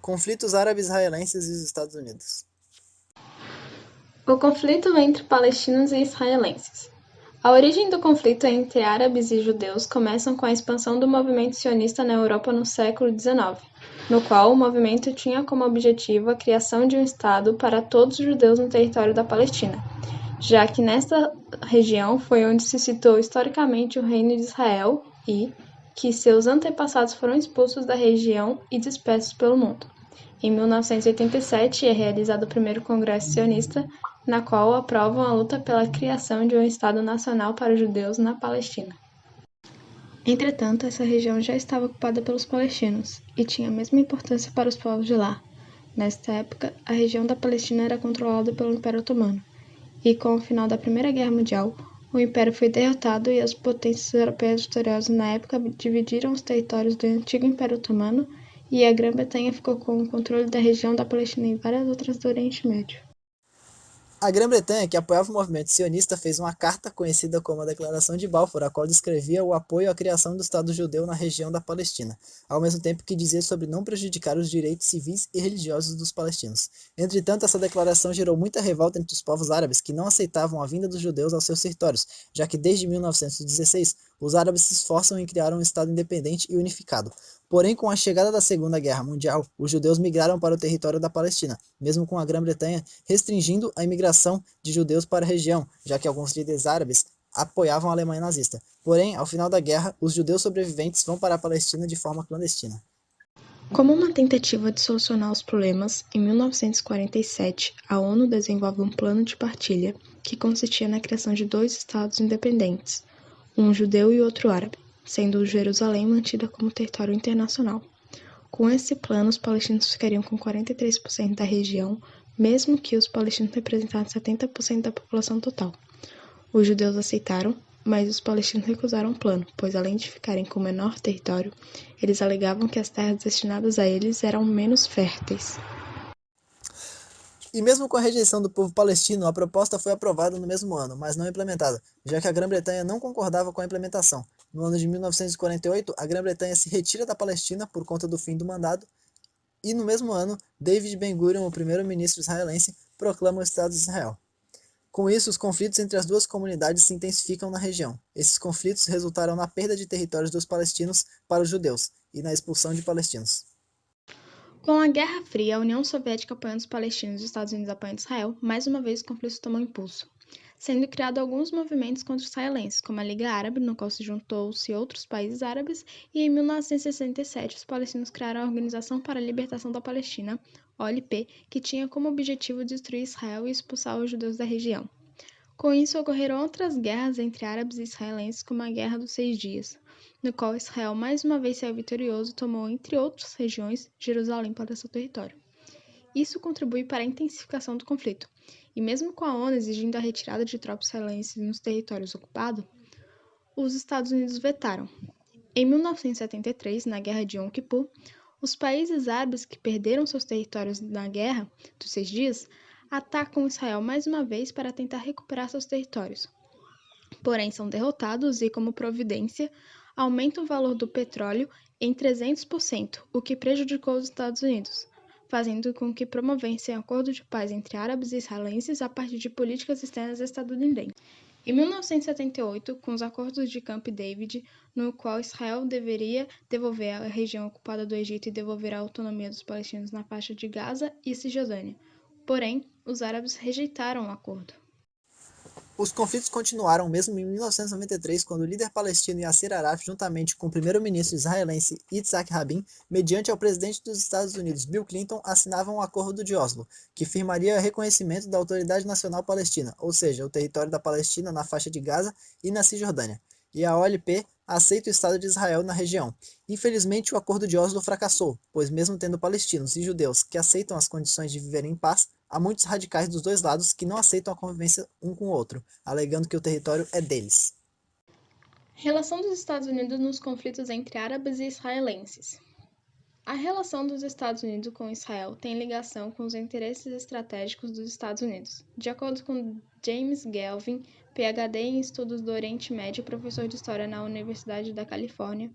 Conflitos árabes-israelenses e os Estados Unidos. O conflito entre palestinos e israelenses. A origem do conflito entre árabes e judeus começa com a expansão do movimento sionista na Europa no século XIX, no qual o movimento tinha como objetivo a criação de um Estado para todos os judeus no território da Palestina, já que nesta região foi onde se citou historicamente o Reino de Israel e que seus antepassados foram expulsos da região e dispersos pelo mundo. Em 1987 é realizado o primeiro Congresso Sionista, na qual aprovam a luta pela criação de um Estado nacional para os judeus na Palestina. Entretanto, essa região já estava ocupada pelos palestinos e tinha a mesma importância para os povos de lá. Nesta época, a região da Palestina era controlada pelo Império Otomano, e com o final da Primeira Guerra Mundial, o Império foi derrotado e as potências europeias vitoriosas na época dividiram os territórios do antigo Império Otomano e a Grã-Bretanha ficou com o controle da região da Palestina e várias outras do Oriente Médio. A Grã-Bretanha, que apoiava o movimento sionista, fez uma carta conhecida como a Declaração de Balfour, a qual descrevia o apoio à criação do Estado judeu na região da Palestina, ao mesmo tempo que dizia sobre não prejudicar os direitos civis e religiosos dos palestinos. Entretanto, essa declaração gerou muita revolta entre os povos árabes, que não aceitavam a vinda dos judeus aos seus territórios, já que desde 1916 os árabes se esforçam em criar um Estado independente e unificado. Porém, com a chegada da Segunda Guerra Mundial, os judeus migraram para o território da Palestina, mesmo com a Grã-Bretanha restringindo a imigração de judeus para a região, já que alguns líderes árabes apoiavam a Alemanha nazista. Porém, ao final da guerra, os judeus sobreviventes vão para a Palestina de forma clandestina. Como uma tentativa de solucionar os problemas, em 1947, a ONU desenvolve um plano de partilha que consistia na criação de dois estados independentes, um judeu e outro árabe, sendo Jerusalém mantida como território internacional. Com esse plano, os palestinos ficariam com 43% da região, mesmo que os palestinos representassem 70% da população total. Os judeus aceitaram, mas os palestinos recusaram o plano, pois além de ficarem com menor território, eles alegavam que as terras destinadas a eles eram menos férteis. E mesmo com a rejeição do povo palestino, a proposta foi aprovada no mesmo ano, mas não implementada, já que a Grã-Bretanha não concordava com a implementação. No ano de 1948, a Grã-Bretanha se retira da Palestina por conta do fim do mandato, e no mesmo ano, David Ben-Gurion, o primeiro-ministro israelense, proclama o Estado de Israel. Com isso, os conflitos entre as duas comunidades se intensificam na região. Esses conflitos resultaram na perda de territórios dos palestinos para os judeus e na expulsão de palestinos. Com a Guerra Fria, a União Soviética apoiando os palestinos e os Estados Unidos apoiando Israel, mais uma vez o conflito tomou impulso, sendo criado alguns movimentos contra os israelenses, como a Liga Árabe, no qual se juntou-se outros países árabes, e em 1967 os palestinos criaram a Organização para a Libertação da Palestina, OLP, que tinha como objetivo destruir Israel e expulsar os judeus da região. Com isso, ocorreram outras guerras entre árabes e israelenses, como a Guerra dos 6 Dias, no qual Israel mais uma vez saiu vitorioso e tomou, entre outras regiões, Jerusalém para seu território. Isso contribui para a intensificação do conflito, e mesmo com a ONU exigindo a retirada de tropas israelenses nos territórios ocupados, os Estados Unidos vetaram. Em 1973, na Guerra de Yom Kippur, os países árabes que perderam seus territórios na Guerra dos 6 Dias atacam Israel mais uma vez para tentar recuperar seus territórios. Porém, são derrotados e, como providência, aumentam o valor do petróleo em 300%, o que prejudicou os Estados Unidos, fazendo com que promovessem acordo de paz entre árabes e israelenses a partir de políticas externas estadunidenses. Em 1978, com os acordos de Camp David, no qual Israel deveria devolver a região ocupada do Egito e devolver a autonomia dos palestinos na faixa de Gaza e Cisjordânia. Porém, os árabes rejeitaram o acordo. Os conflitos continuaram mesmo em 1993, quando o líder palestino Yasser Arafat, juntamente com o primeiro-ministro israelense Yitzhak Rabin, mediante ao presidente dos Estados Unidos Bill Clinton, assinavam o Acordo de Oslo, que firmaria reconhecimento da Autoridade Nacional Palestina, ou seja, o território da Palestina na faixa de Gaza e na Cisjordânia, e a OLP aceita o Estado de Israel na região. Infelizmente, o Acordo de Oslo fracassou, pois mesmo tendo palestinos e judeus que aceitam as condições de viver em paz, há muitos radicais dos dois lados que não aceitam a convivência um com o outro, alegando que o território é deles. Relação dos Estados Unidos nos conflitos entre árabes e israelenses. A relação dos Estados Unidos com Israel tem ligação com os interesses estratégicos dos Estados Unidos. De acordo com James Galvin, PhD em Estudos do Oriente Médio e professor de História na Universidade da Califórnia,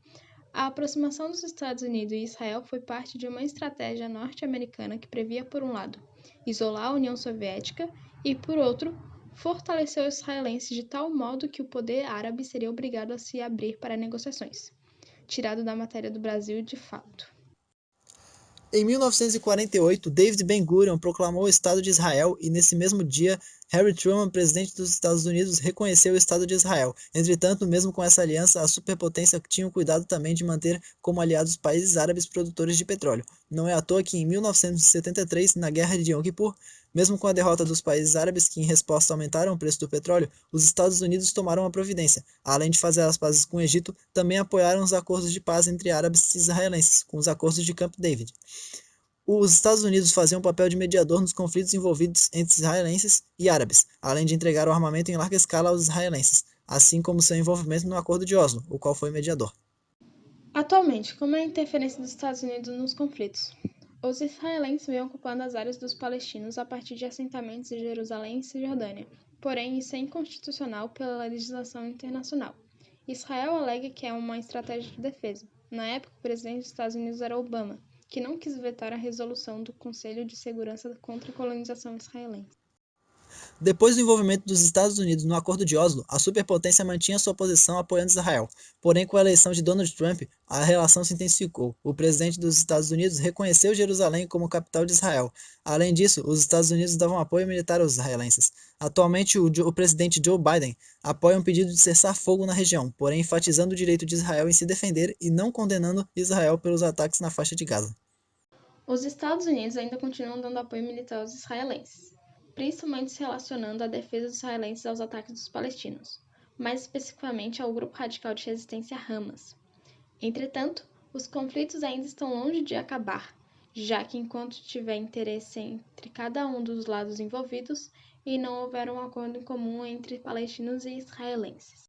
A aproximação dos Estados Unidos e Israel foi parte de uma estratégia norte-americana que previa, por um lado, isolar a União Soviética e, por outro, fortalecer os israelenses de tal modo que o poder árabe seria obrigado a se abrir para negociações. Tirado da matéria do Brasil de fato. Em 1948, David Ben-Gurion proclamou o Estado de Israel e, nesse mesmo dia, Harry Truman, presidente dos Estados Unidos, reconheceu o Estado de Israel. Entretanto, mesmo com essa aliança, a superpotência tinha cuidado também de manter como aliados os países árabes produtores de petróleo. Não é à toa que, em 1973, na Guerra de Yom Kippur, mesmo com a derrota dos países árabes que, em resposta, aumentaram o preço do petróleo, os Estados Unidos tomaram a providência. Além de fazer as pazes com o Egito, também apoiaram os acordos de paz entre árabes e israelenses, com os acordos de Camp David. Os Estados Unidos faziam o papel de mediador nos conflitos envolvidos entre israelenses e árabes, além de entregar o armamento em larga escala aos israelenses, assim como seu envolvimento no Acordo de Oslo, o qual foi mediador. Atualmente, como é a interferência dos Estados Unidos nos conflitos? Os israelenses vêm ocupando as áreas dos palestinos a partir de assentamentos em Jerusalém e Cisjordânia, porém isso é inconstitucional pela legislação internacional. Israel alega que é uma estratégia de defesa. Na época, o presidente dos Estados Unidos era Obama, que não quis vetar a resolução do Conselho de Segurança contra a colonização israelense. Depois do envolvimento dos Estados Unidos no Acordo de Oslo, a superpotência mantinha sua posição apoiando Israel. Porém, com a eleição de Donald Trump, a relação se intensificou. O presidente dos Estados Unidos reconheceu Jerusalém como capital de Israel. Além disso, os Estados Unidos davam apoio militar aos israelenses. Atualmente, o presidente Joe Biden apoia um pedido de cessar fogo na região, porém enfatizando o direito de Israel em se defender e não condenando Israel pelos ataques na faixa de Gaza. Os Estados Unidos ainda continuam dando apoio militar aos israelenses, principalmente se relacionando à defesa dos israelenses aos ataques dos palestinos, mais especificamente ao grupo radical de resistência Hamas. Entretanto, os conflitos ainda estão longe de acabar, já que enquanto tiver interesse entre cada um dos lados envolvidos e não houver um acordo em comum entre palestinos e israelenses.